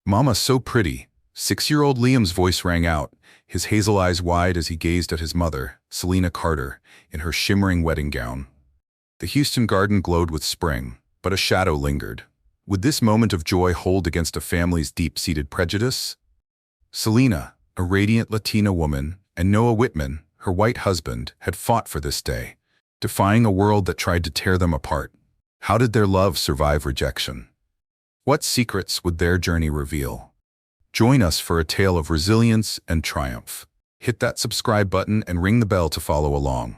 Mama, so pretty. 6-year-old Liam's voice rang out, his hazel eyes wide as he gazed at his mother, Selena Carter, in her shimmering wedding gown. The Houston garden glowed with spring, but a shadow lingered. Would this moment of joy hold against a family's deep-seated prejudice? Selena, a radiant Latina woman, and Noah Whitman, her white husband, had fought for this day, defying a world that tried to tear them apart. How did their love survive rejection? What secrets would their journey reveal? Join us for a tale of resilience and triumph. Hit that subscribe button and ring the bell to follow along.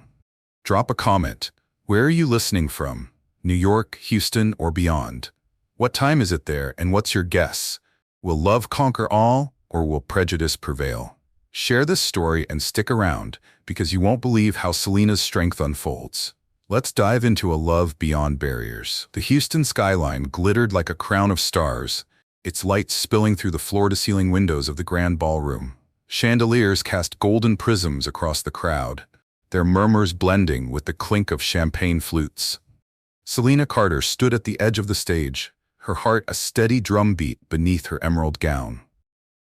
Drop a comment. Where are you listening from? New York, Houston, or beyond? What time is it there, and what's your guess? Will love conquer all, or will prejudice prevail? Share this story and stick around, because you won't believe how Selena's strength unfolds. Let's dive into a love beyond barriers. The Houston skyline glittered like a crown of stars, its lights spilling through the floor-to-ceiling windows of the grand ballroom. Chandeliers cast golden prisms across the crowd, their murmurs blending with the clink of champagne flutes. Selena Carter stood at the edge of the stage, her heart a steady drumbeat beneath her emerald gown.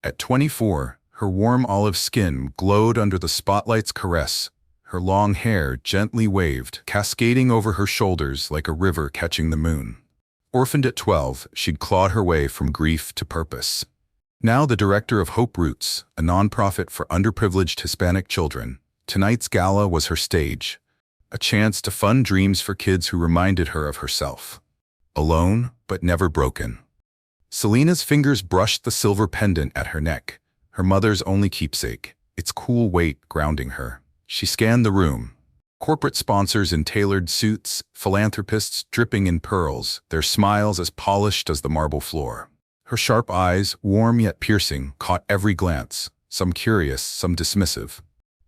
At 24, her warm olive skin glowed under the spotlight's caress, her long hair gently waved, cascading over her shoulders like a river catching the moon. Orphaned at 12, she'd clawed her way from grief to purpose. Now the director of Hope Roots, a nonprofit for underprivileged Hispanic children, tonight's gala was her stage, a chance to fund dreams for kids who reminded her of herself. Alone, but never broken. Selena's fingers brushed the silver pendant at her neck, her mother's only keepsake, its cool weight grounding her. She scanned the room. Corporate sponsors in tailored suits, philanthropists dripping in pearls, their smiles as polished as the marble floor. Her sharp eyes, warm yet piercing, caught every glance, some curious, some dismissive.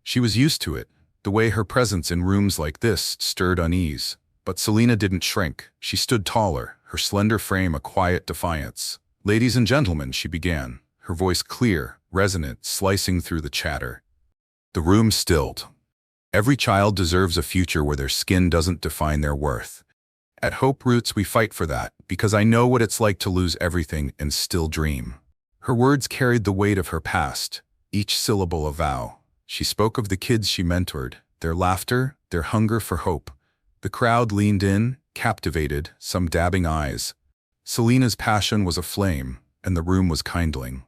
She was used to it, the way her presence in rooms like this stirred unease. But Selena didn't shrink. She stood taller, her slender frame a quiet defiance. "Ladies and gentlemen," she began, her voice clear, resonant, slicing through the chatter. The room stilled. Every child deserves a future where their skin doesn't define their worth. At Hope Roots we fight for that, because I know what it's like to lose everything and still dream. Her words carried the weight of her past, each syllable a vow. She spoke of the kids she mentored, their laughter, their hunger for hope. The crowd leaned in, captivated, some dabbing eyes. Selena's passion was aflame, and the room was kindling.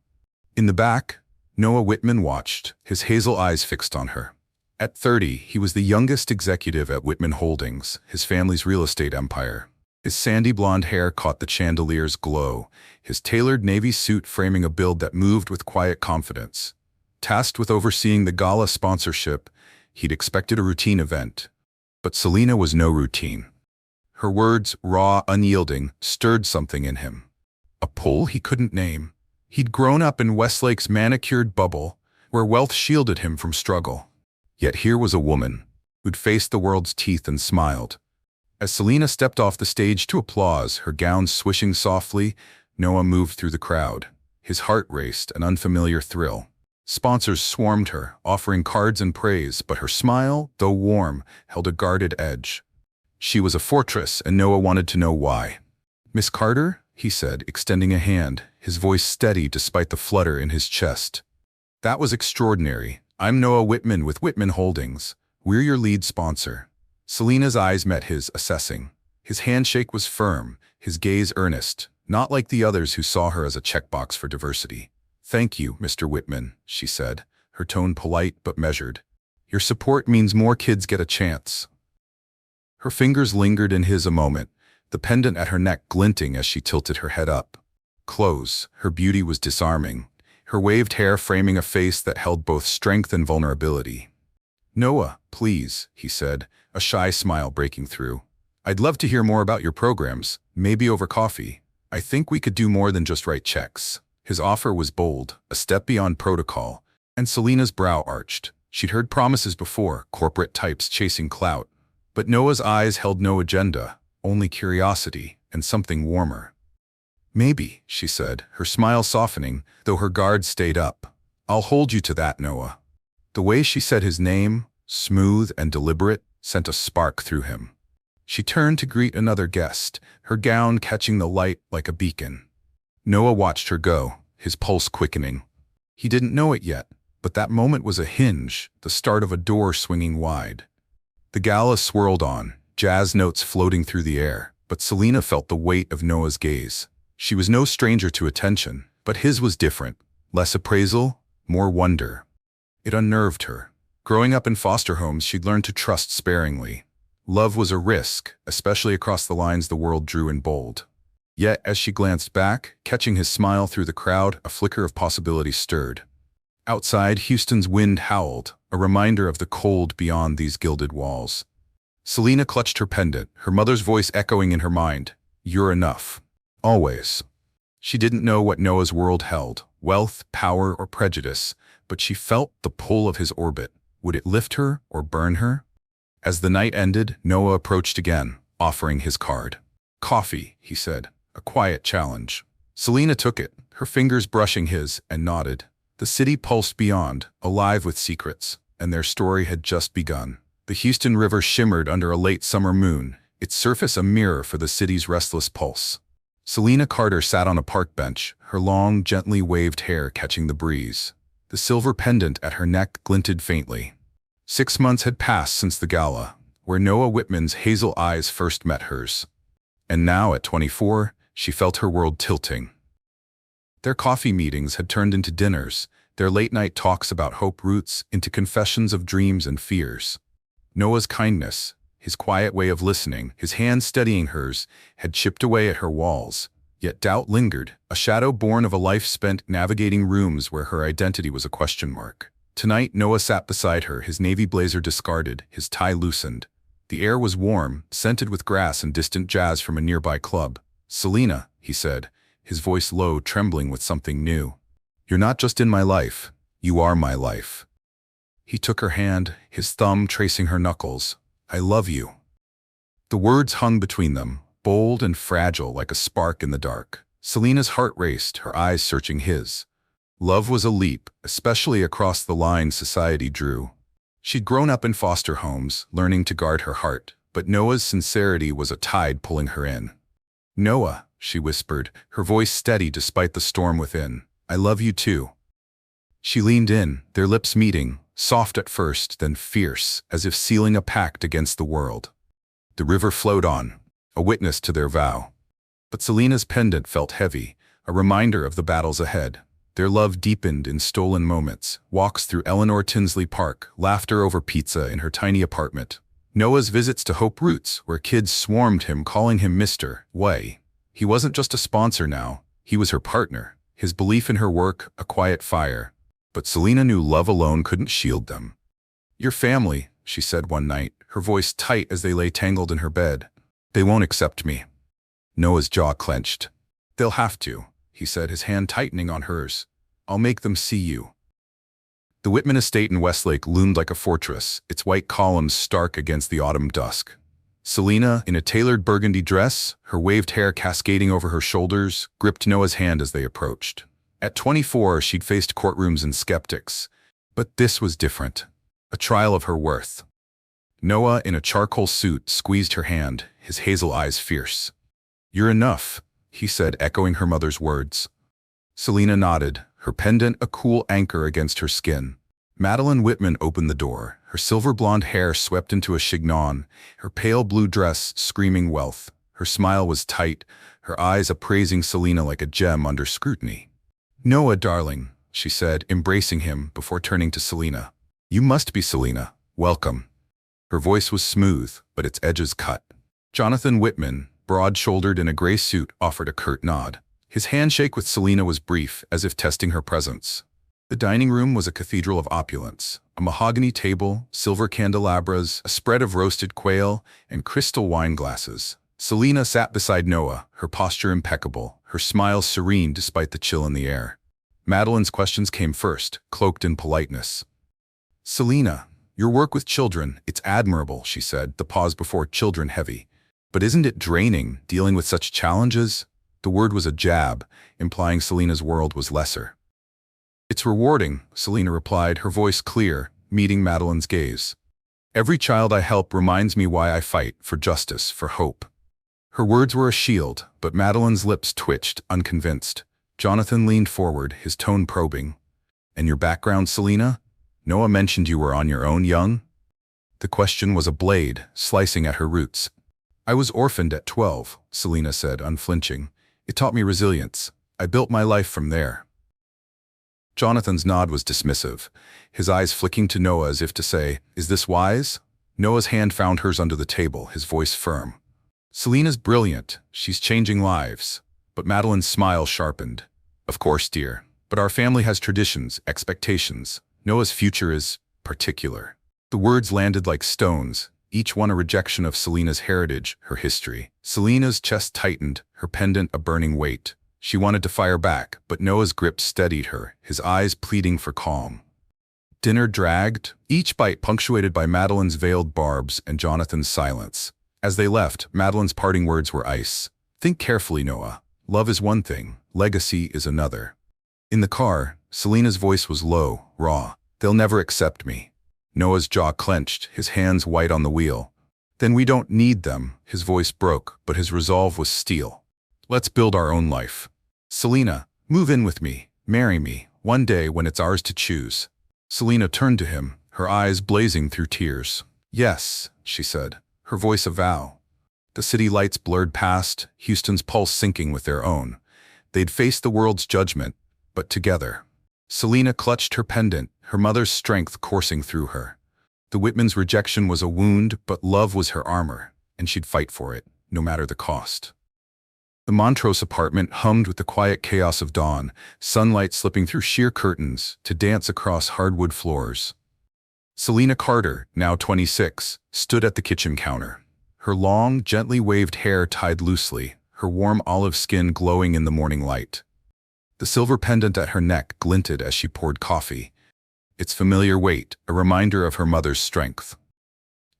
In the back, Noah Whitman watched, his hazel eyes fixed on her. At 30, he was the youngest executive at Whitman Holdings, his family's real estate empire. His sandy blonde hair caught the chandelier's glow, his tailored navy suit framing a build that moved with quiet confidence. Tasked with overseeing the gala sponsorship, he'd expected a routine event. But Selena was no routine. Her words, raw, unyielding, stirred something in him. A pull he couldn't name. He'd grown up in Westlake's manicured bubble, where wealth shielded him from struggle. Yet here was a woman who'd faced the world's teeth and smiled. As Selena stepped off the stage to applause, her gown swishing softly, Noah moved through the crowd. His heart raced, an unfamiliar thrill. Sponsors swarmed her, offering cards and praise, but her smile, though warm, held a guarded edge. She was a fortress, and Noah wanted to know why. "Miss Carter?" he said, extending a hand, his voice steady despite the flutter in his chest. "That was extraordinary. I'm Noah Whitman with Whitman Holdings. We're your lead sponsor." Selena's eyes met his, assessing. His handshake was firm, his gaze earnest, not like the others who saw her as a checkbox for diversity. "Thank you, Mr. Whitman," she said, her tone polite but measured. "Your support means more kids get a chance." Her fingers lingered in his a moment, the pendant at her neck glinting as she tilted her head up. Close, her beauty was disarming, her waved hair framing a face that held both strength and vulnerability. "Noah, please," he said, a shy smile breaking through. "I'd love to hear more about your programs, maybe over coffee. I think we could do more than just write checks." His offer was bold, a step beyond protocol, and Selena's brow arched. She'd heard promises before, corporate types chasing clout. But Noah's eyes held no agenda, only curiosity and something warmer. "Maybe," she said, her smile softening, though her guard stayed up. "I'll hold you to that, Noah." The way she said his name, smooth and deliberate, sent a spark through him. She turned to greet another guest, her gown catching the light like a beacon. Noah watched her go, his pulse quickening. He didn't know it yet, but that moment was a hinge, the start of a door swinging wide. The gala swirled on, jazz notes floating through the air, but Selena felt the weight of Noah's gaze. She was no stranger to attention, but his was different. Less appraisal, more wonder. It unnerved her. Growing up in foster homes, she'd learned to trust sparingly. Love was a risk, especially across the lines the world drew in bold. Yet, as she glanced back, catching his smile through the crowd, a flicker of possibility stirred. Outside, Houston's wind howled, a reminder of the cold beyond these gilded walls. Selena clutched her pendant, her mother's voice echoing in her mind. "You're enough. Always." She didn't know what Noah's world held, wealth, power, or prejudice, but she felt the pull of his orbit. Would it lift her or burn her? As the night ended, Noah approached again, offering his card. "Coffee," he said, a quiet challenge. Selena took it, her fingers brushing his, and nodded. The city pulsed beyond, alive with secrets, and their story had just begun. The Houston River shimmered under a late summer moon, its surface a mirror for the city's restless pulse. Selena Carter sat on a park bench, her long, gently waved hair catching the breeze. The silver pendant at her neck glinted faintly. 6 months had passed since the gala, where Noah Whitman's hazel eyes first met hers. And now, at 24, she felt her world tilting. Their coffee meetings had turned into dinners, their late-night talks about hope roots into confessions of dreams and fears. Noah's kindness, his quiet way of listening, his hand steadying hers, had chipped away at her walls. Yet doubt lingered, a shadow born of a life spent navigating rooms where her identity was a question mark. Tonight, Noah sat beside her, his navy blazer discarded, his tie loosened. The air was warm, scented with grass and distant jazz from a nearby club. "Selena," he said, his voice low, trembling with something new. "You're not just in my life, you are my life." He took her hand, his thumb tracing her knuckles. "I love you." The words hung between them, bold and fragile like a spark in the dark. Selena's heart raced, her eyes searching his. Love was a leap, especially across the line society drew. She'd grown up in foster homes, learning to guard her heart, but Noah's sincerity was a tide pulling her in. "Noah," she whispered, her voice steady despite the storm within. "I love you too." She leaned in, their lips meeting, soft at first, then fierce, as if sealing a pact against the world. The river flowed on, a witness to their vow. But Selena's pendant felt heavy, a reminder of the battles ahead. Their love deepened in stolen moments, walks through Eleanor Tinsley Park, laughter over pizza in her tiny apartment. Noah's visits to Hope Roots, where kids swarmed him calling him Mr. Way. He wasn't just a sponsor now, he was her partner, his belief in her work a quiet fire. But Selena knew love alone couldn't shield them. "Your family," she said one night, her voice tight as they lay tangled in her bed. "They won't accept me." Noah's jaw clenched. "They'll have to," he said, his hand tightening on hers. "I'll make them see you." The Whitman estate in Westlake loomed like a fortress, its white columns stark against the autumn dusk. Selena, in a tailored burgundy dress, her waved hair cascading over her shoulders, gripped Noah's hand as they approached. At 24, she'd faced courtrooms and skeptics, but this was different. A trial of her worth. Noah, in a charcoal suit, squeezed her hand, his hazel eyes fierce. "You're enough," he said, echoing her mother's words. Selena nodded, her pendant a cool anchor against her skin. Madeline Whitman opened the door, her silver blonde hair swept into a chignon, her pale blue dress screaming wealth. Her smile was tight, her eyes appraising Selena like a gem under scrutiny. "Noah, darling," she said, embracing him before turning to Selena. "You must be Selena. Welcome." Her voice was smooth, but its edges cut. Jonathan Whitman, broad-shouldered in a gray suit, offered a curt nod. His handshake with Selena was brief, as if testing her presence. The dining room was a cathedral of opulence. A mahogany table, silver candelabras, a spread of roasted quail, and crystal wine glasses. Selena sat beside Noah, her posture impeccable, her smile serene despite the chill in the air. Madeline's questions came first, cloaked in politeness. "Selena, your work with children, it's admirable," she said, the pause before children heavy. "But isn't it draining, dealing with such challenges?" The word was a jab, implying Selena's world was lesser. "It's rewarding," Selena replied, her voice clear, meeting Madeline's gaze. "Every child I help reminds me why I fight, for justice, for hope." Her words were a shield, but Madeline's lips twitched, unconvinced. Jonathan leaned forward, his tone probing. And your background, Selena? Noah mentioned you were on your own young? The question was a blade, slicing at her roots. I was orphaned at 12, Selena said, unflinching. It taught me resilience. I built my life from there. Jonathan's nod was dismissive, his eyes flicking to Noah as if to say, is this wise? Noah's hand found hers under the table, his voice firm. Selena's brilliant. She's changing lives. But Madeline's smile sharpened. Of course, dear. But our family has traditions, expectations. Noah's future is particular. The words landed like stones, each one a rejection of Selena's heritage, her history. Selena's chest tightened, her pendant a burning weight. She wanted to fire back, but Noah's grip steadied her, his eyes pleading for calm. Dinner dragged, each bite punctuated by Madeline's veiled barbs and Jonathan's silence. As they left, Madeline's parting words were ice. Think carefully, Noah. Love is one thing, legacy is another. In the car, Selena's voice was low, raw. They'll never accept me. Noah's jaw clenched, his hands white on the wheel. Then we don't need them. His voice broke, but his resolve was steel. Let's build our own life. Selena, move in with me. Marry me, one day when it's ours to choose. Selena turned to him, her eyes blazing through tears. Yes, she said, her voice a vow. The city lights blurred past, Houston's pulse sinking with their own. They'd faced the world's judgment, but together. Selena clutched her pendant, her mother's strength coursing through her. The Whitman's rejection was a wound, but love was her armor, and she'd fight for it, no matter the cost. The Montrose apartment hummed with the quiet chaos of dawn, sunlight slipping through sheer curtains to dance across hardwood floors. Selena Carter, now 26, stood at the kitchen counter. Her long, gently waved hair tied loosely, her warm olive skin glowing in the morning light. The silver pendant at her neck glinted as she poured coffee, its familiar weight a reminder of her mother's strength.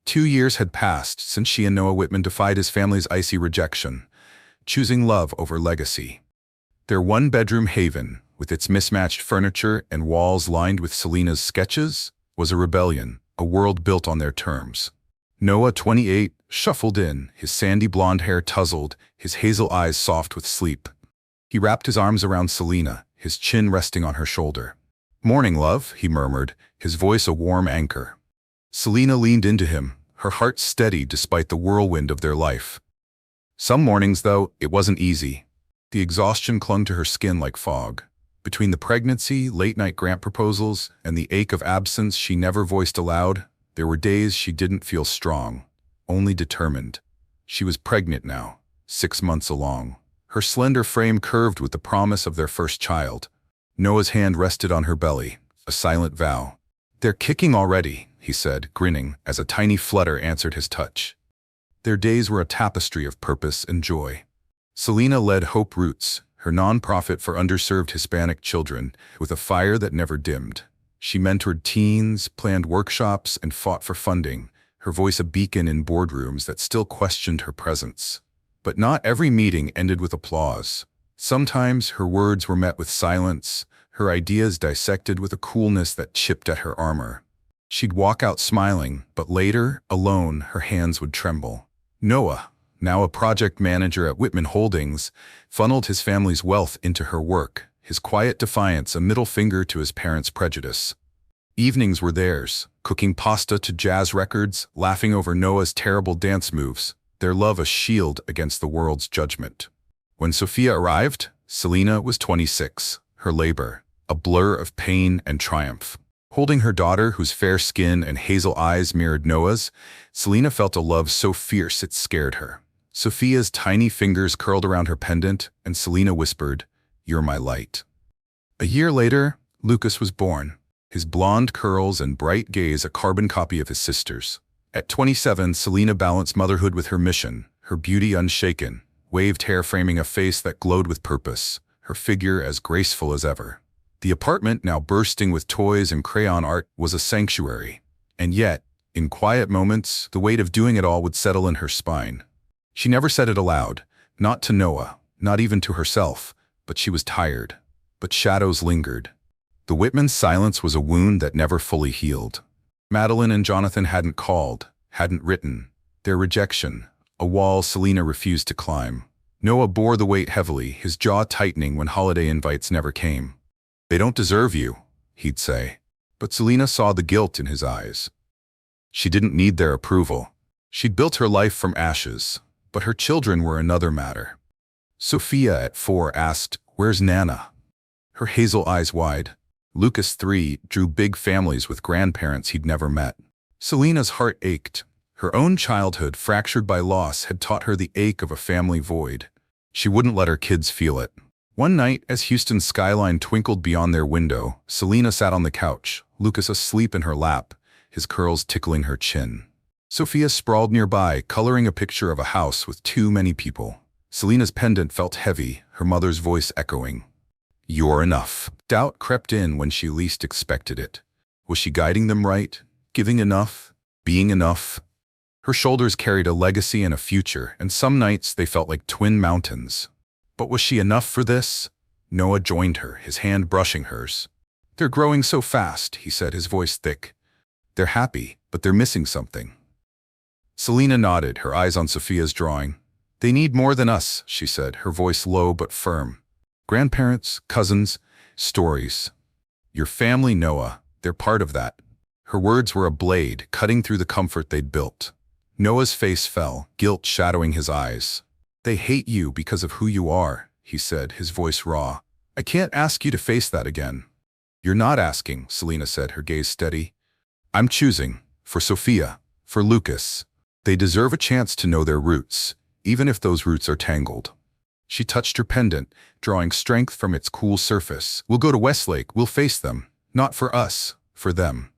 2 years had passed since she and Noah Whitman defied his family's icy rejection, choosing love over legacy. Their one-bedroom haven, with its mismatched furniture and walls lined with Selena's sketches, was a rebellion, a world built on their terms. Noah, 28, shuffled in, his sandy blonde hair tousled, his hazel eyes soft with sleep. He wrapped his arms around Selena, his chin resting on her shoulder. "Morning, love," he murmured, his voice a warm anchor. Selena leaned into him, her heart steady despite the whirlwind of their life. Some mornings, though, it wasn't easy. The exhaustion clung to her skin like fog. Between the pregnancy, late-night grant proposals, and the ache of absence she never voiced aloud, there were days she didn't feel strong, only determined. She was pregnant now, 6 months along. Her slender frame curved with the promise of their first child. Noah's hand rested on her belly, a silent vow. "They're kicking already," he said, grinning, as a tiny flutter answered his touch. Their days were a tapestry of purpose and joy. Selena led Hope Roots, her nonprofit for underserved Hispanic children, with a fire that never dimmed. She mentored teens, planned workshops, and fought for funding, her voice a beacon in boardrooms that still questioned her presence. But not every meeting ended with applause. Sometimes her words were met with silence, her ideas dissected with a coolness that chipped at her armor. She'd walk out smiling, but later, alone, her hands would tremble. Noah, now a project manager at Whitman Holdings, funneled his family's wealth into her work, his quiet defiance a middle finger to his parents' prejudice. Evenings were theirs, cooking pasta to jazz records, laughing over Noah's terrible dance moves, their love a shield against the world's judgment. When Sophia arrived, Selena was 26, her labor, a blur of pain and triumph. Holding her daughter, whose fair skin and hazel eyes mirrored Noah's, Selena felt a love so fierce it scared her. Sophia's tiny fingers curled around her pendant, and Selena whispered, "You're my light." A year later, Lucas was born, his blonde curls and bright gaze a carbon copy of his sister's. At 27, Selena balanced motherhood with her mission, her beauty unshaken, waved hair framing a face that glowed with purpose, her figure as graceful as ever. The apartment, now bursting with toys and crayon art, was a sanctuary. And yet, in quiet moments, the weight of doing it all would settle in her spine. She never said it aloud, not to Noah, not even to herself, but she was tired. But shadows lingered. The Whitman's silence was a wound that never fully healed. Madeline and Jonathan hadn't called, hadn't written. Their rejection, a wall Selena refused to climb. Noah bore the weight heavily, his jaw tightening when holiday invites never came. "They don't deserve you," he'd say. But Selena saw the guilt in his eyes. She didn't need their approval. She'd built her life from ashes, but her children were another matter. Sophia, at 4, asked, "Where's Nana?" Her hazel eyes wide. Lucas, 3, drew big families with grandparents he'd never met. Selena's heart ached. Her own childhood, fractured by loss, had taught her the ache of a family void. She wouldn't let her kids feel it. One night, as Houston's skyline twinkled beyond their window, Selena sat on the couch, Lucas asleep in her lap, his curls tickling her chin. Sophia sprawled nearby, coloring a picture of a house with too many people. Selena's pendant felt heavy, her mother's voice echoing. "You're enough." Doubt crept in when she least expected it. Was she guiding them right? Giving enough? Being enough? Her shoulders carried a legacy and a future, and some nights they felt like twin mountains. But was she enough for this? Noah joined her, his hand brushing hers. "They're growing so fast," he said, his voice thick. "They're happy, but they're missing something." Selena nodded, her eyes on Sophia's drawing. "They need more than us," she said, her voice low but firm. "Grandparents, cousins, stories. Your family, Noah, they're part of that." Her words were a blade, cutting through the comfort they'd built. Noah's face fell, guilt shadowing his eyes. "They hate you because of who you are," he said, his voice raw. "I can't ask you to face that again." "You're not asking," Selena said, her gaze steady. "I'm choosing. For Sophia. For Lucas. They deserve a chance to know their roots, even if those roots are tangled." She touched her pendant, drawing strength from its cool surface. "We'll go to Westlake. We'll face them. Not for us. For them."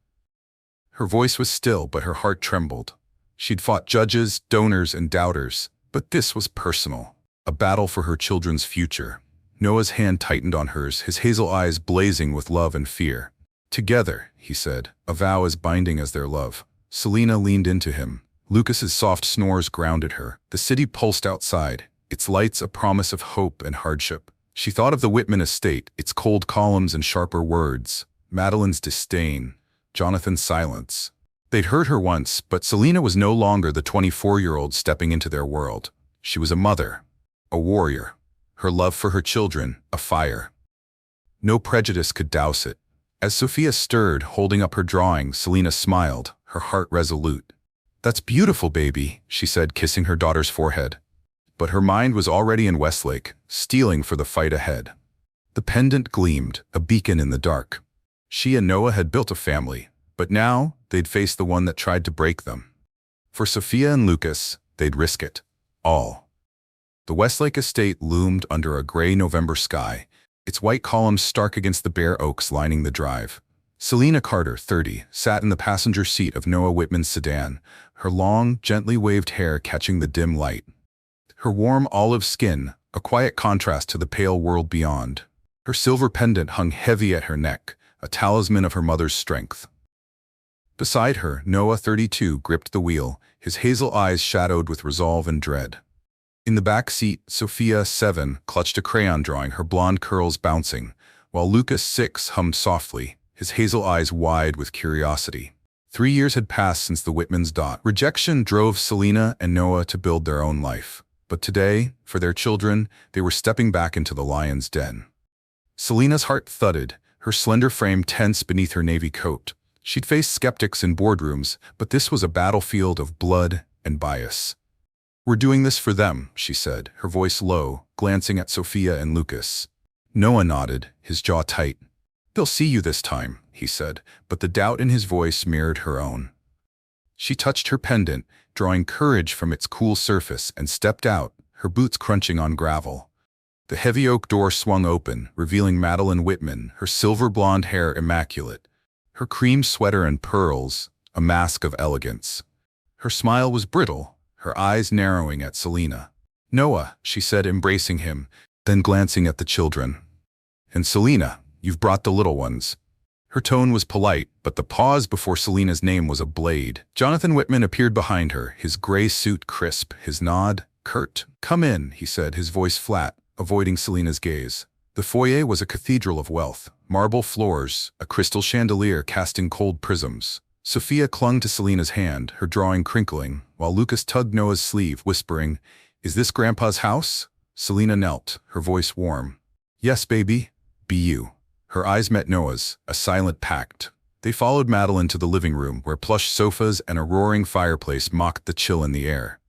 Her voice was still, but her heart trembled. She'd fought judges, donors, and doubters, but this was personal. A battle for her children's future. Noah's hand tightened on hers, his hazel eyes blazing with love and fear. "Together," he said, a vow as binding as their love. Selena leaned into him. Lucas's soft snores grounded her. The city pulsed outside, its lights a promise of hope and hardship. She thought of the Whitman estate, its cold columns and sharper words, Madeline's disdain, Jonathan's silence. They'd hurt her once, but Selena was no longer the 24-year-old stepping into their world. She was a mother, a warrior, her love for her children, a fire. No prejudice could douse it. As Sophia stirred, holding up her drawing, Selena smiled, her heart resolute. "That's beautiful, baby," she said, kissing her daughter's forehead. But her mind was already in Westlake, steeling for the fight ahead. The pendant gleamed, a beacon in the dark. She and Noah had built a family, but now they'd face the one that tried to break them. For Sophia and Lucas, they'd risk it. All. The Westlake estate loomed under a gray November sky, its white columns stark against the bare oaks lining the drive. Selena Carter, 30, sat in the passenger seat of Noah Whitman's sedan, her long, gently waved hair catching the dim light. Her warm olive skin, a quiet contrast to the pale world beyond. Her silver pendant hung heavy at her neck, a talisman of her mother's strength. Beside her, Noah, 32, gripped the wheel, his hazel eyes shadowed with resolve and dread. In the back seat, Sophia, 7, clutched a crayon drawing, her blonde curls bouncing, while Lucas, 6, hummed softly, his hazel eyes wide with curiosity. 3 years had passed since the Whitmans' dot. Rejection drove Selena and Noah to build their own life. But today, for their children, they were stepping back into the lion's den. Selena's heart thudded, her slender frame tense beneath her navy coat. She'd faced skeptics in boardrooms, but this was a battlefield of blood and bias. "We're doing this for them," she said, her voice low, glancing at Sophia and Lucas. Noah nodded, his jaw tight. "They'll see you this time," he said, but the doubt in his voice mirrored her own. She touched her pendant, drawing courage from its cool surface, and stepped out, her boots crunching on gravel. The heavy oak door swung open, revealing Madeline Whitman, her silver blonde hair immaculate, her cream sweater and pearls, a mask of elegance. Her smile was brittle, her eyes narrowing at Selena. "Noah," she said, embracing him, then glancing at the children. "And Selena, you've brought the little ones." Her tone was polite, but the pause before Selena's name was a blade. Jonathan Whitman appeared behind her, his gray suit crisp, his nod curt. "Come in," he said, his voice flat, avoiding Selena's gaze. The foyer was a cathedral of wealth, marble floors, a crystal chandelier casting cold prisms. Sophia clung to Selena's hand, her drawing crinkling, while Lucas tugged Noah's sleeve, whispering, "Is this Grandpa's house?" Selena knelt, her voice warm. Yes, baby. Be you. Her eyes met Noah's, a silent pact. They followed Madeline to the living room, where plush sofas and a roaring fireplace mocked the chill in the air.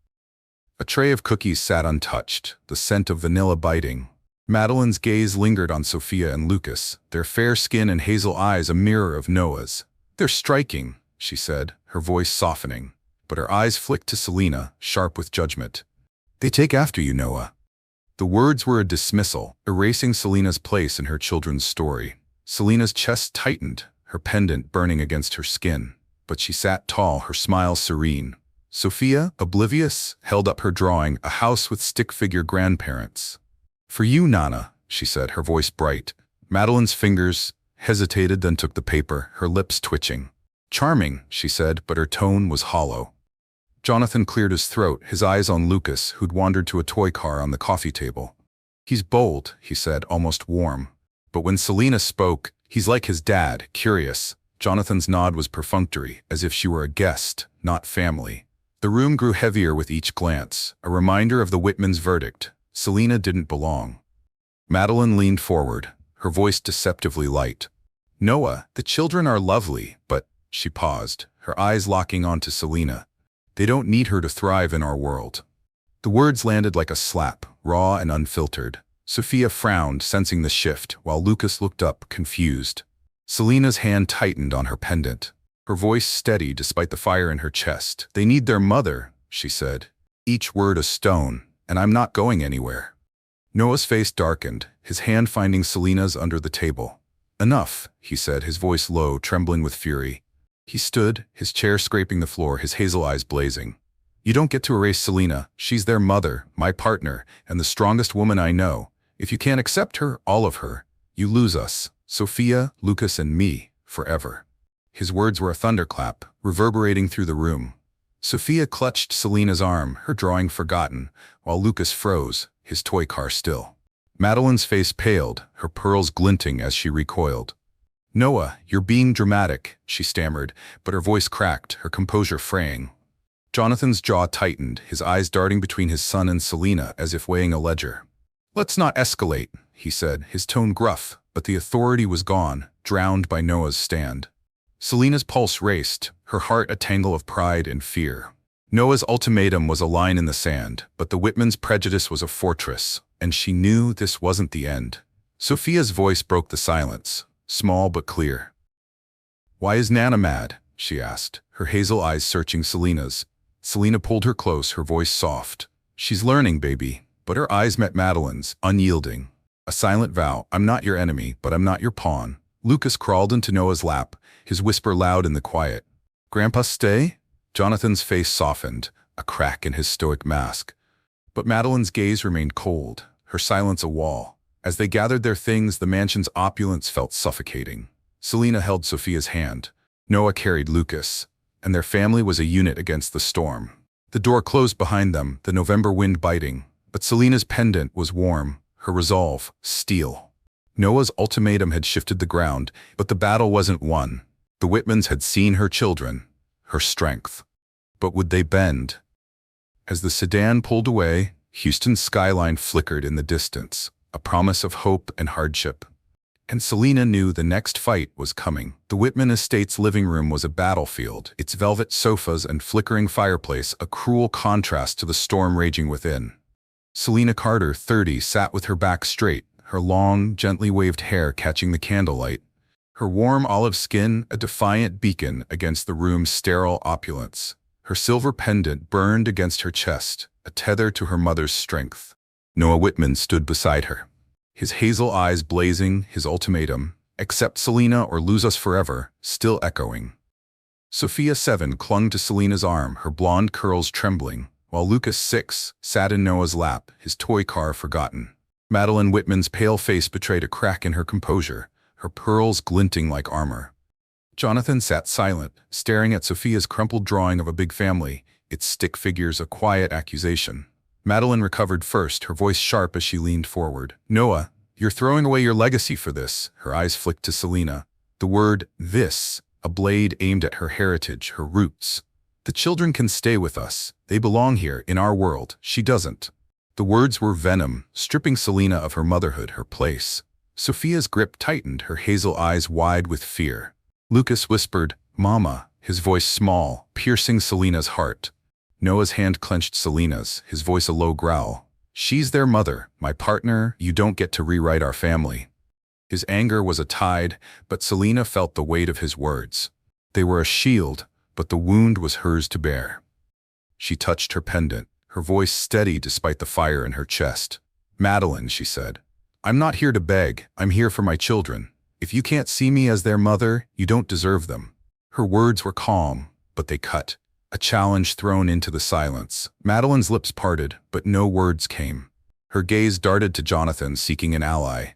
A tray of cookies sat untouched, the scent of vanilla biting. Madeline's gaze lingered on Sophia and Lucas, their fair skin and hazel eyes a mirror of Noah's. They're striking, she said, her voice softening. But her eyes flicked to Selena, sharp with judgment. They take after you, Noah. The words were a dismissal, erasing Selena's place in her children's story. Selena's chest tightened, her pendant burning against her skin. But she sat tall, her smile serene. Sophia, oblivious, held up her drawing, a house with stick-figure grandparents. For you, Nana, she said, her voice bright. Madeline's fingers hesitated, then took the paper, her lips twitching. Charming, she said, but her tone was hollow. Jonathan cleared his throat, his eyes on Lucas, who'd wandered to a toy car on the coffee table. He's bold, he said, almost warm. But when Selena spoke, he's like his dad, curious. Jonathan's nod was perfunctory, as if she were a guest, not family. The room grew heavier with each glance, a reminder of the Whitman's verdict. Selena didn't belong. Madeline leaned forward, her voice deceptively light. Noah, the children are lovely, but… She paused, her eyes locking onto Selena. They don't need her to thrive in our world. The words landed like a slap, raw and unfiltered. Sophia frowned, sensing the shift, while Lucas looked up, confused. Selena's hand tightened on her pendant. Her voice steady despite the fire in her chest. They need their mother, she said. Each word a stone, and I'm not going anywhere. Noah's face darkened, his hand finding Selena's under the table. Enough, he said, his voice low, trembling with fury. He stood, his chair scraping the floor, his hazel eyes blazing. You don't get to erase Selena. She's their mother, my partner, and the strongest woman I know. If you can't accept her, all of her, you lose us, Sophia, Lucas, and me, forever. His words were a thunderclap, reverberating through the room. Sophia clutched Selena's arm, her drawing forgotten, while Lucas froze, his toy car still. Madeline's face paled, her pearls glinting as she recoiled. Noah, you're being dramatic, she stammered, but her voice cracked, her composure fraying. Jonathan's jaw tightened, his eyes darting between his son and Selena as if weighing a ledger. Let's not escalate, he said, his tone gruff, but the authority was gone, drowned by Noah's stand. Selena's pulse raced, her heart a tangle of pride and fear. Noah's ultimatum was a line in the sand, but the Whitman's prejudice was a fortress, and she knew this wasn't the end. Sophia's voice broke the silence, small but clear. Why is Nana mad? She asked, her hazel eyes searching Selena's. Selena pulled her close, her voice soft. She's learning, baby. But her eyes met Madeline's, unyielding. A silent vow, I'm not your enemy, but I'm not your pawn. Lucas crawled into Noah's lap, his whisper loud in the quiet. Grandpa, stay? Jonathan's face softened, a crack in his stoic mask. But Madeline's gaze remained cold, her silence a wall. As they gathered their things, the mansion's opulence felt suffocating. Selena held Sophia's hand. Noah carried Lucas, and their family was a unit against the storm. The door closed behind them, the November wind biting, but Selena's pendant was warm, her resolve, steel. Noah's ultimatum had shifted the ground, but the battle wasn't won. The Whitmans had seen her children, her strength. But would they bend? As the sedan pulled away, Houston's skyline flickered in the distance, a promise of hope and hardship. And Selena knew the next fight was coming. The Whitman estate's living room was a battlefield, its velvet sofas and flickering fireplace a cruel contrast to the storm raging within. Selena Carter, 30, sat with her back straight, her long, gently waved hair catching the candlelight. Her warm olive skin a defiant beacon against the room's sterile opulence. Her silver pendant burned against her chest, a tether to her mother's strength. Noah Whitman stood beside her, his hazel eyes blazing, his ultimatum, accept Selena or lose us forever, still echoing. Sophia, 7, clung to Selena's arm, her blonde curls trembling, while Lucas, 6, sat in Noah's lap, his toy car forgotten. Madeline Whitman's pale face betrayed a crack in her composure, her pearls glinting like armor. Jonathan sat silent, staring at Sophia's crumpled drawing of a big family, its stick figures a quiet accusation. Madeline recovered first, her voice sharp as she leaned forward. Noah, you're throwing away your legacy for this, her eyes flicked to Selena. The word, this, a blade aimed at her heritage, her roots. The children can stay with us. They belong here, in our world. She doesn't. The words were venom, stripping Selena of her motherhood, her place. Sophia's grip tightened, her hazel eyes wide with fear. Lucas whispered, "Mama," his voice small, piercing Selena's heart. Noah's hand clenched Selena's, his voice a low growl. "She's their mother, my partner, you don't get to rewrite our family." His anger was a tide, but Selena felt the weight of his words. They were a shield, but the wound was hers to bear. She touched her pendant, her voice steady despite the fire in her chest. "Madeline," she said, "I'm not here to beg, I'm here for my children. If you can't see me as their mother, you don't deserve them." Her words were calm, but they cut. A challenge thrown into the silence. Madeline's lips parted, but no words came. Her gaze darted to Jonathan, seeking an ally.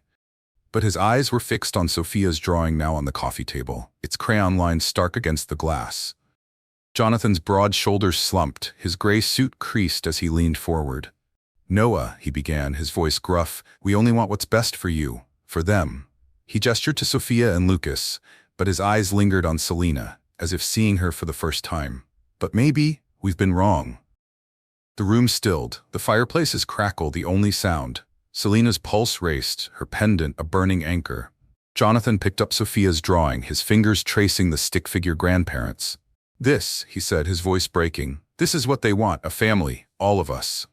But his eyes were fixed on Sophia's drawing now on the coffee table, its crayon lines stark against the glass. Jonathan's broad shoulders slumped, his gray suit creased as he leaned forward. "Noah," he began, his voice gruff, "we only want what's best for you, for them." He gestured to Sophia and Lucas, but his eyes lingered on Selena, as if seeing her for the first time. "But maybe we've been wrong." The room stilled, the fireplace's crackle the only sound. Selena's pulse raced, her pendant a burning anchor. Jonathan picked up Sophia's drawing, his fingers tracing the stick-figure grandparents. "This," he said, his voice breaking, "this is what they want, a family, all of us."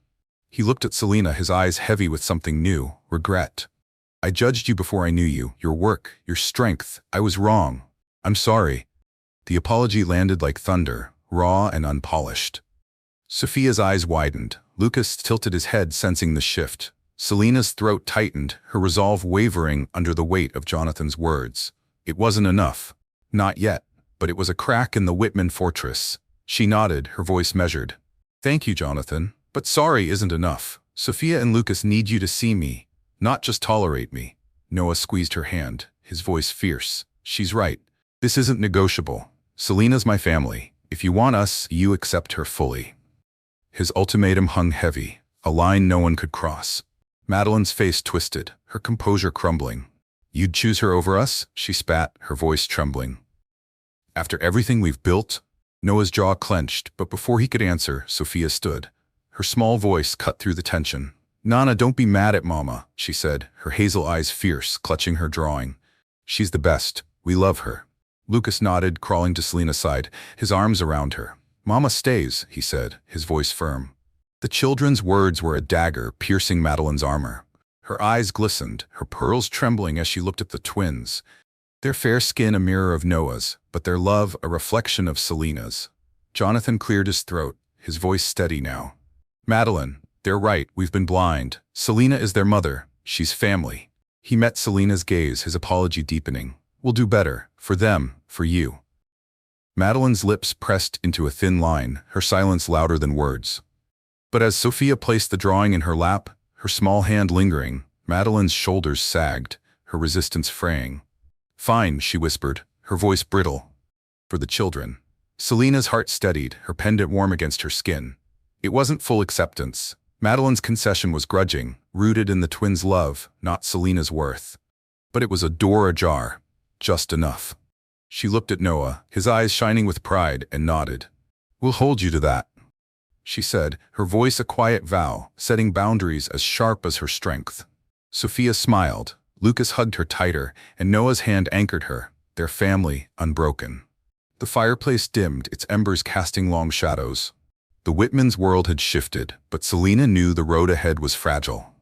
He looked at Selena, his eyes heavy with something new, regret. "I judged you before I knew you, your work, your strength. I was wrong. I'm sorry." The apology landed like thunder, raw and unpolished. Sophia's eyes widened. Lucas tilted his head, sensing the shift. Selena's throat tightened, her resolve wavering under the weight of Jonathan's words. It wasn't enough. Not yet, but it was a crack in the Whitman fortress. She nodded, her voice measured. "Thank you, Jonathan, but sorry isn't enough. Sophia and Lucas need you to see me, not just tolerate me." Noah squeezed her hand, his voice fierce. "She's right. This isn't negotiable. Selena's my family. If you want us, you accept her fully." His ultimatum hung heavy, a line no one could cross. Madeline's face twisted, her composure crumbling. "You'd choose her over us?" she spat, her voice trembling. "After everything we've built?" Noah's jaw clenched, but before he could answer, Sophia stood. Her small voice cut through the tension. "Nana, don't be mad at Mama," she said, her hazel eyes fierce, clutching her drawing. "She's the best. We love her." Lucas nodded, crawling to Selena's side, his arms around her. "Mama stays," he said, his voice firm. The children's words were a dagger piercing Madeline's armor. Her eyes glistened, her pearls trembling as she looked at the twins. Their fair skin a mirror of Noah's, but their love a reflection of Selena's. Jonathan cleared his throat, his voice steady now. "Madeline, they're right, we've been blind. Selena is their mother, she's family." He met Selena's gaze, his apology deepening. "We'll do better, for them, for you." Madeline's lips pressed into a thin line, her silence louder than words. But as Sophia placed the drawing in her lap, her small hand lingering, Madeline's shoulders sagged, her resistance fraying. "Fine," she whispered, her voice brittle. "For the children." Selena's heart steadied, her pendant warm against her skin. It wasn't full acceptance. Madeline's concession was grudging, rooted in the twins' love, not Selena's worth. But it was a door ajar, just enough. She looked at Noah, his eyes shining with pride, and nodded. "We'll hold you to that," she said, her voice a quiet vow, setting boundaries as sharp as her strength. Sophia smiled. Lucas hugged her tighter, and Noah's hand anchored her, their family unbroken. The fireplace dimmed, its embers casting long shadows. The Whitmans' world had shifted, but Selena knew the road ahead was fragile.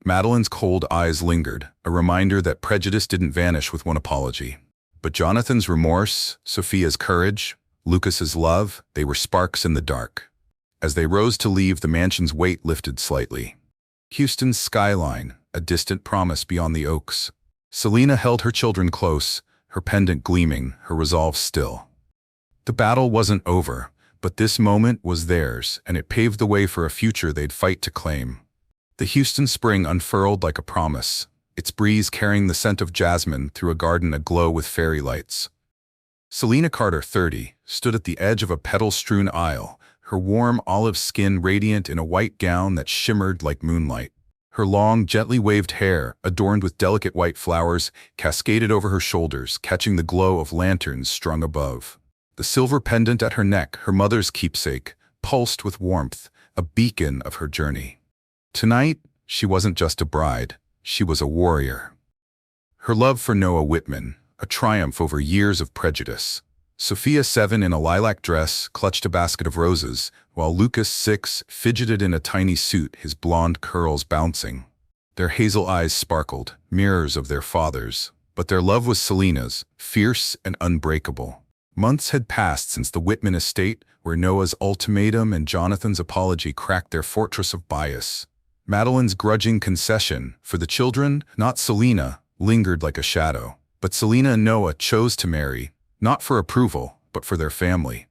Madeline's cold eyes lingered, a reminder that prejudice didn't vanish with one apology. But Jonathan's remorse, Sophia's courage, Lucas's love, they were sparks in the dark. As they rose to leave, the mansion's weight lifted slightly. Houston's skyline, a distant promise beyond the oaks. Selena held her children close, her pendant gleaming, her resolve still. The battle wasn't over, but this moment was theirs, and it paved the way for a future they'd fight to claim. The Houston spring unfurled like a promise, its breeze carrying the scent of jasmine through a garden aglow with fairy lights. Selena Carter, 30, stood at the edge of a petal-strewn aisle, her warm olive skin radiant in a white gown that shimmered like moonlight. Her long, gently waved hair, adorned with delicate white flowers, cascaded over her shoulders, catching the glow of lanterns strung above. The silver pendant at her neck, her mother's keepsake, pulsed with warmth, a beacon of her journey. Tonight, she wasn't just a bride, she was a warrior. Her love for Noah Whitman, a triumph over years of prejudice. Sophia, 7, in a lilac dress, clutched a basket of roses, while Lucas, 6, fidgeted in a tiny suit, his blonde curls bouncing. Their hazel eyes sparkled, mirrors of their fathers, but their love was Selena's, fierce and unbreakable. Months had passed since the Whitman estate, where Noah's ultimatum and Jonathan's apology cracked their fortress of bias. Madeline's grudging concession, for the children, not Selena, lingered like a shadow. But Selena and Noah chose to marry, not for approval, but for their family.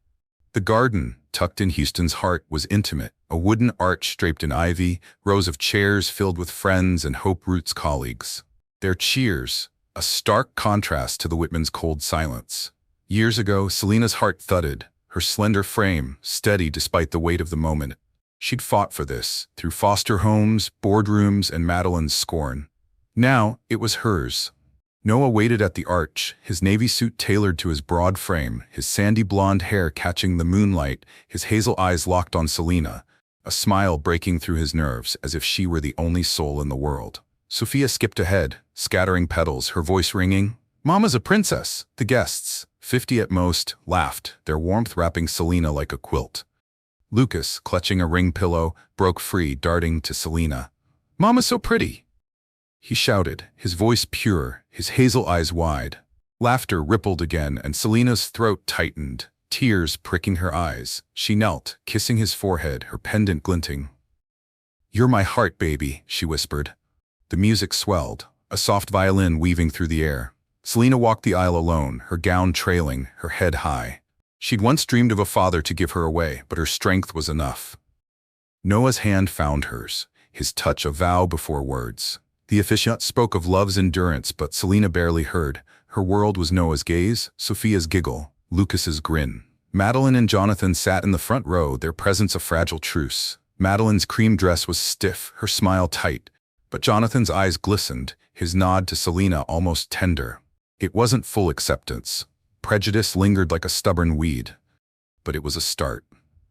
The garden, tucked in Houston's heart, was intimate, a wooden arch draped in ivy, rows of chairs filled with friends and Hope Root's colleagues. Their cheers, a stark contrast to the Whitmans' cold silence. Years ago, Selena's heart thudded, her slender frame steady despite the weight of the moment. She'd fought for this, through foster homes, boardrooms, and Madeline's scorn. Now, it was hers. Noah waited at the arch, his navy suit tailored to his broad frame, his sandy blonde hair catching the moonlight, his hazel eyes locked on Selena, a smile breaking through his nerves as if she were the only soul in the world. Sophia skipped ahead, scattering petals, her voice ringing. "Mama's a princess!" The guests, 50 at most, laughed, their warmth wrapping Selena like a quilt. Lucas, clutching a ring pillow, broke free, darting to Selena. "Mama's so pretty!" He shouted, his voice pure, his hazel eyes wide. Laughter rippled again, and Selena's throat tightened, tears pricking her eyes. She knelt, kissing his forehead, her pendant glinting. "You're my heart, baby," she whispered. The music swelled, a soft violin weaving through the air. Selena walked the aisle alone, her gown trailing, her head high. She'd once dreamed of a father to give her away, but her strength was enough. Noah's hand found hers, his touch a vow before words. The officiant spoke of love's endurance, but Selena barely heard. Her world was Noah's gaze, Sophia's giggle, Lucas's grin. Madeline and Jonathan sat in the front row, their presence a fragile truce. Madeline's cream dress was stiff, her smile tight, but Jonathan's eyes glistened, his nod to Selena almost tender. It wasn't full acceptance. Prejudice lingered like a stubborn weed. But it was a start.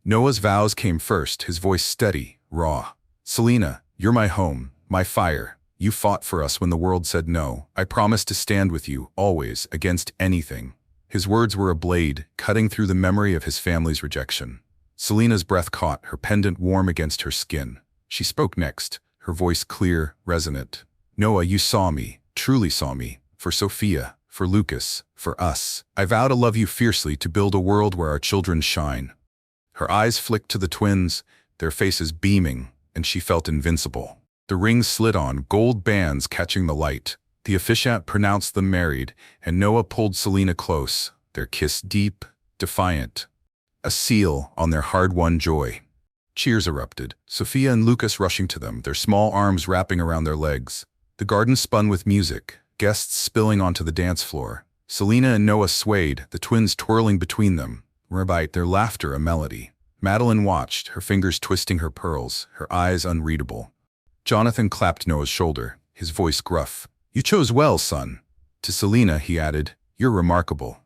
Noah's vows came first, his voice steady, raw. "Selena, you're my home, my fire. You fought for us when the world said no. I promise to stand with you, always, against anything." His words were a blade, cutting through the memory of his family's rejection. Selena's breath caught, her pendant warm against her skin. She spoke next, her voice clear, resonant. "Noah, you saw me, truly saw me, for Sophia, for Lucas, for us. I vow to love you fiercely, to build a world where our children shine." Her eyes flicked to the twins, their faces beaming, and she felt invincible. The rings slid on, gold bands catching the light. The officiant pronounced them married, and Noah pulled Selena close, their kiss deep, defiant. A seal on their hard-won joy. Cheers erupted, Sophia and Lucas rushing to them, their small arms wrapping around their legs. The garden spun with music, guests spilling onto the dance floor. Selena and Noah swayed, the twins twirling between them, whereby their laughter a melody. Madeline watched, her fingers twisting her pearls, her eyes unreadable. Jonathan clapped Noah's shoulder, his voice gruff. "You chose well, son." To Selena, he added, "You're remarkable."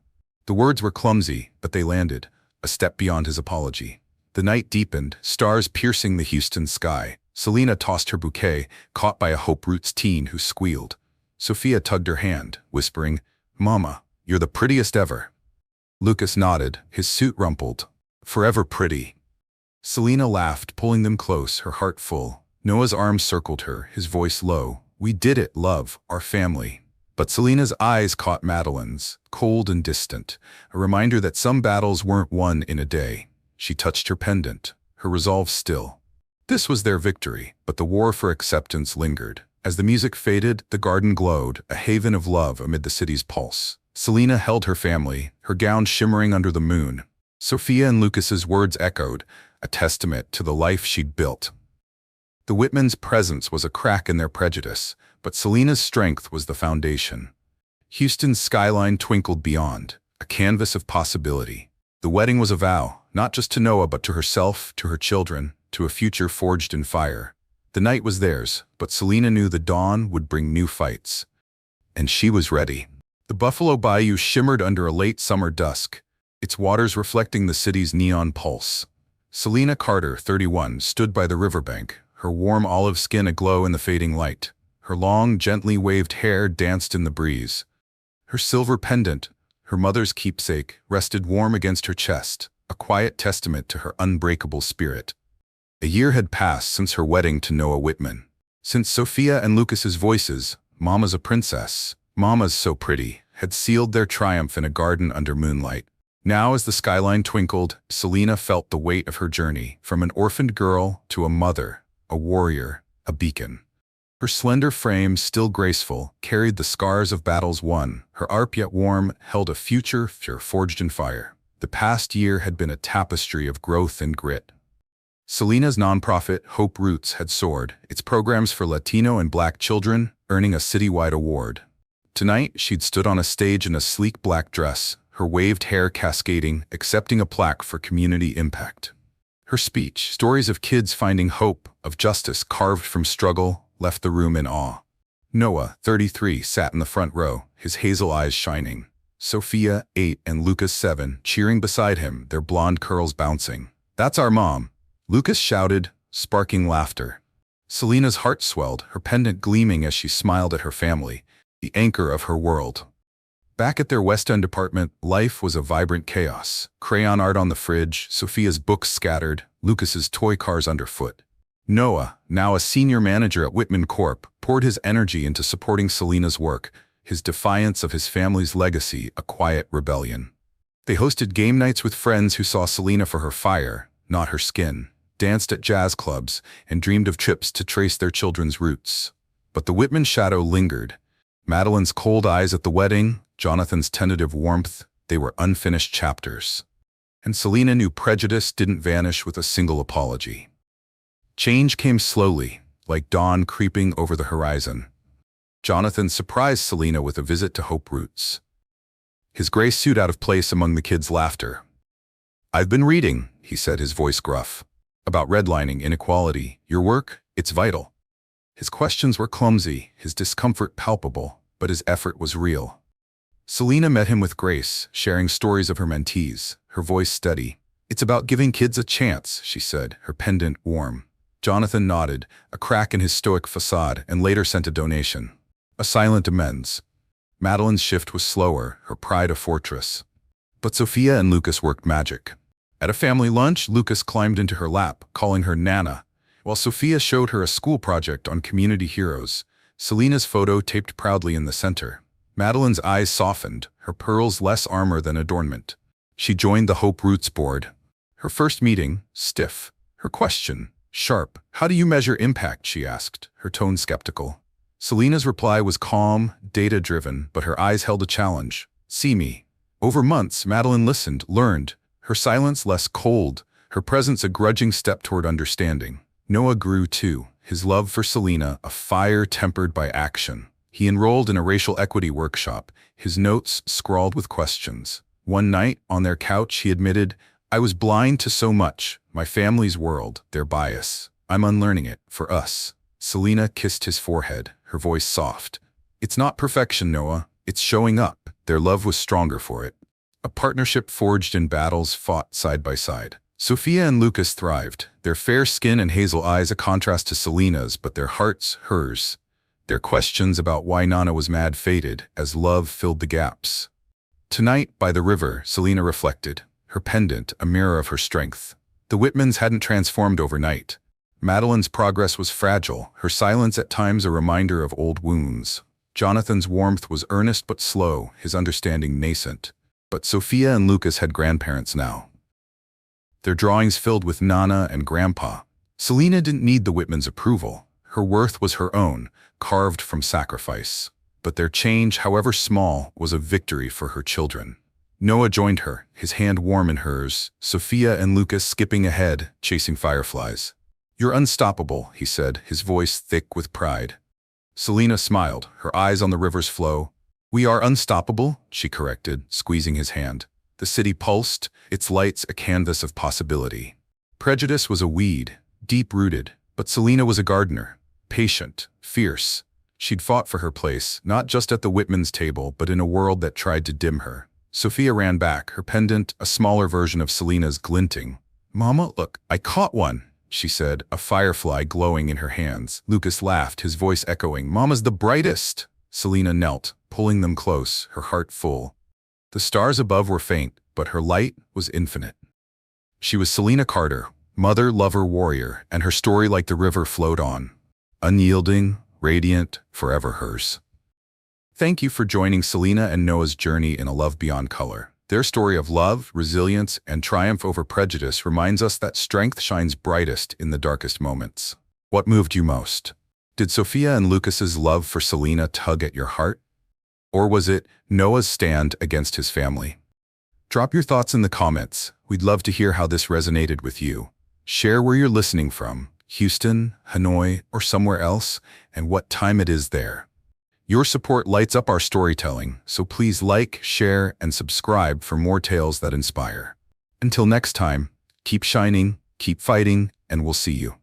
The words were clumsy, but they landed, a step beyond his apology. The night deepened, stars piercing the Houston sky. Selena tossed her bouquet, caught by a Hope Roots teen who squealed. Sophia tugged her hand, whispering, "Mama, you're the prettiest ever." Lucas nodded, his suit rumpled. "Forever pretty." Selena laughed, pulling them close, her heart full. Noah's arms circled her, his voice low. "We did it, love, our family." But Selena's eyes caught Madeline's, cold and distant, a reminder that some battles weren't won in a day. She touched her pendant, her resolve still. This was their victory, but the war for acceptance lingered. As the music faded, the garden glowed, a haven of love amid the city's pulse. Selena held her family, her gown shimmering under the moon. Sophia and Lucas's words echoed, a testament to the life she'd built. The Whitmans' presence was a crack in their prejudice, but Selena's strength was the foundation. Houston's skyline twinkled beyond, a canvas of possibility. The wedding was a vow, not just to Noah but to herself, to her children, to a future forged in fire. The night was theirs, but Selena knew the dawn would bring new fights. And she was ready. The Buffalo Bayou shimmered under a late summer dusk, its waters reflecting the city's neon pulse. Selena Carter, 31, stood by the riverbank, her warm olive skin aglow in the fading light. Her long, gently waved hair danced in the breeze. Her silver pendant, her mother's keepsake, rested warm against her chest, a quiet testament to her unbreakable spirit. A year had passed since her wedding to Noah Whitman. Since Sophia and Lucas's voices, "Mama's a princess, Mama's so pretty," had sealed their triumph in a garden under moonlight. Now, as the skyline twinkled, Selena felt the weight of her journey, from an orphaned girl to a mother, a warrior, a beacon. Her slender frame, still graceful, carried the scars of battles won. Her arp, yet warm, held a future forged in fire. The past year had been a tapestry of growth and grit. Selena's nonprofit, Hope Roots, had soared, its programs for Latino and Black children earning a citywide award. Tonight, she'd stood on a stage in a sleek black dress, her waved hair cascading, accepting a plaque for community impact. Her speech, stories of kids finding hope, of justice carved from struggle, left the room in awe. Noah, 33, sat in the front row, his hazel eyes shining. Sophia, 8, and Lucas, 7, cheering beside him, their blonde curls bouncing. "That's our mom," Lucas shouted, sparking laughter. Selena's heart swelled, her pendant gleaming as she smiled at her family, the anchor of her world. Back at their West End apartment, life was a vibrant chaos. Crayon art on the fridge, Sophia's books scattered, Lucas's toy cars underfoot. Noah, now a senior manager at Whitman Corp., poured his energy into supporting Selena's work, his defiance of his family's legacy a quiet rebellion. They hosted game nights with friends who saw Selena for her fire, not her skin, danced at jazz clubs, and dreamed of trips to trace their children's roots. But the Whitman shadow lingered. Madeline's cold eyes at the wedding, Jonathan's tentative warmth, they were unfinished chapters. And Selena knew prejudice didn't vanish with a single apology. Change came slowly, like dawn creeping over the horizon. Jonathan surprised Selena with a visit to Hope Roots. His gray suit out of place among the kids' laughter. "I've been reading," he said, his voice gruff, "about redlining, inequality. Your work, it's vital." His questions were clumsy, his discomfort palpable, but his effort was real. Selena met him with grace, sharing stories of her mentees, her voice steady. "It's about giving kids a chance," she said, her pendant warm. Jonathan nodded, a crack in his stoic facade, and later sent a donation. A silent amends. Madeline's shift was slower, her pride a fortress. But Sophia and Lucas worked magic. At a family lunch, Lucas climbed into her lap, calling her Nana, while Sophia showed her a school project on community heroes, Selena's photo taped proudly in the center. Madeline's eyes softened, her pearls less armor than adornment. She joined the Hope Roots board. Her first meeting, stiff. Her question, sharp. "How do you measure impact?" she asked, her tone skeptical. Selena's reply was calm, data-driven, but her eyes held a challenge. "See me." Over months, Madeline listened, learned, her silence less cold, her presence a grudging step toward understanding. Noah grew too, his love for Selena a fire tempered by action. He enrolled in a racial equity workshop, his notes scrawled with questions. One night, on their couch, he admitted, "I was blind to so much, my family's world, their bias. I'm unlearning it, for us." Selena kissed his forehead, her voice soft. "It's not perfection, Noah. It's showing up." Their love was stronger for it. A partnership forged in battles fought side by side. Sophia and Lucas thrived, their fair skin and hazel eyes a contrast to Selena's, but their hearts hers. Their questions about why Nana was mad faded as love filled the gaps. Tonight, by the river, Selena reflected, her pendant a mirror of her strength. The Whitmans hadn't transformed overnight. Madeline's progress was fragile, her silence at times a reminder of old wounds. Jonathan's warmth was earnest but slow, his understanding nascent. But Sophia and Lucas had grandparents now. Their drawings filled with Nana and Grandpa. Selena didn't need the Whitmans' approval. Her worth was her own, carved from sacrifice. But their change, however small, was a victory for her children. Noah joined her, his hand warm in hers, Sophia and Lucas skipping ahead, chasing fireflies. "You're unstoppable," he said, his voice thick with pride. Selena smiled, her eyes on the river's flow. "We are unstoppable," she corrected, squeezing his hand. The city pulsed, its lights a canvas of possibility. Prejudice was a weed, deep-rooted, but Selena was a gardener, patient, fierce. She'd fought for her place, not just at the Whitmans' table, but in a world that tried to dim her. Sophia ran back, her pendant, a smaller version of Selena's, glinting. "Mama, look, I caught one." she said, a firefly glowing in her hands. Lucas laughed, his voice echoing, "Mama's the brightest!" Selena knelt, pulling them close, her heart full. The stars above were faint, but her light was infinite. She was Selena Carter, mother, lover, warrior, and her story like the river flowed on. Unyielding, radiant, forever hers. Thank you for joining Selena and Noah's journey in A Love Beyond Color. Their story of love, resilience, and triumph over prejudice reminds us that strength shines brightest in the darkest moments. What moved you most? Did Sophia and Lucas's love for Selena tug at your heart? Or was it Noah's stand against his family? Drop your thoughts in the comments. We'd love to hear how this resonated with you. Share where you're listening from, Houston, Hanoi, or somewhere else, and what time it is there. Your support lights up our storytelling, so please like, share, and subscribe for more tales that inspire. Until next time, keep shining, keep fighting, and we'll see you.